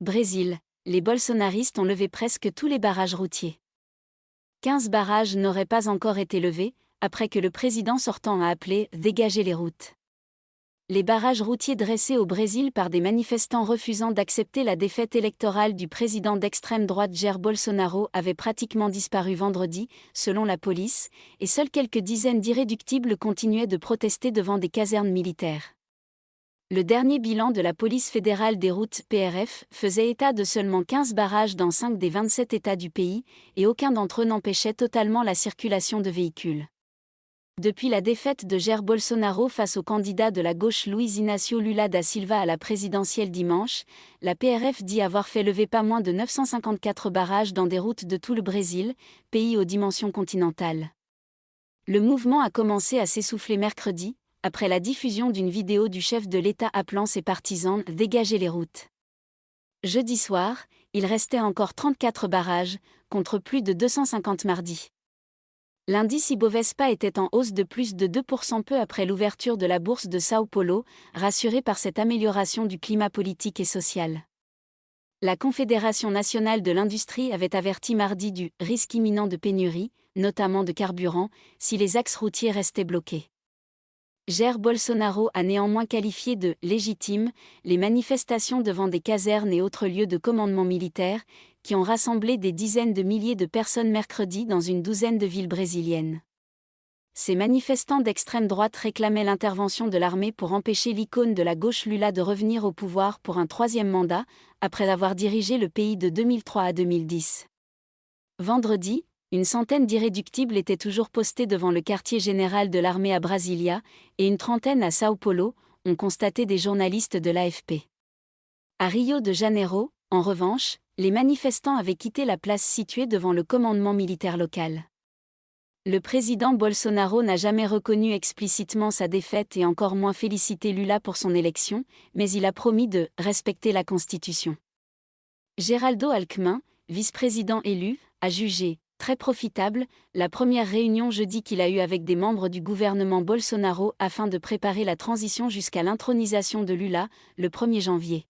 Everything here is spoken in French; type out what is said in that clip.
Brésil, les bolsonaristes ont levé presque tous les barrages routiers. 15 barrages n'auraient pas encore été levés, après que le président sortant a appelé « dégager les routes ». Les barrages routiers dressés au Brésil par des manifestants refusant d'accepter la défaite électorale du président d'extrême droite Jair Bolsonaro avaient pratiquement disparu vendredi, selon la police, et seules quelques dizaines d'irréductibles continuaient de protester devant des casernes militaires. Le dernier bilan de la police fédérale des routes (PRF) faisait état de seulement 15 barrages dans 5 des 27 États du pays, et aucun d'entre eux n'empêchait totalement la circulation de véhicules. Depuis la défaite de Jair Bolsonaro face au candidat de la gauche Luiz Inácio Lula da Silva à la présidentielle dimanche, la PRF dit avoir fait lever pas moins de 954 barrages dans des routes de tout le Brésil, pays aux dimensions continentales. Le mouvement a commencé à s'essouffler mercredi, après la diffusion d'une vidéo du chef de l'État appelant ses partisans « dégager les routes ». Jeudi soir, il restait encore 34 barrages, contre plus de 250 mardi. L'indice Ibovespa était en hausse de plus de 2% peu après l'ouverture de la bourse de São Paulo, rassuré par cette amélioration du climat politique et social. La Confédération nationale de l'industrie avait averti mardi du « risque imminent de pénurie », notamment de carburant, si les axes routiers restaient bloqués. Jair Bolsonaro a néanmoins qualifié de « légitimes » les manifestations devant des casernes et autres lieux de commandement militaire, qui ont rassemblé des dizaines de milliers de personnes mercredi dans une douzaine de villes brésiliennes. Ces manifestants d'extrême droite réclamaient l'intervention de l'armée pour empêcher l'icône de la gauche Lula de revenir au pouvoir pour un troisième mandat, après avoir dirigé le pays de 2003 à 2010. Vendredi, une centaine d'irréductibles étaient toujours postés devant le quartier général de l'armée à Brasilia, et une trentaine à São Paulo, ont constaté des journalistes de l'AFP. À Rio de Janeiro, en revanche, les manifestants avaient quitté la place située devant le commandement militaire local. Le président Bolsonaro n'a jamais reconnu explicitement sa défaite et encore moins félicité Lula pour son élection, mais il a promis de « respecter la Constitution ». Geraldo Alckmin, vice-président élu, a jugé très profitable la première réunion jeudi qu'il a eue avec des membres du gouvernement Bolsonaro afin de préparer la transition jusqu'à l'intronisation de Lula, le 1er janvier.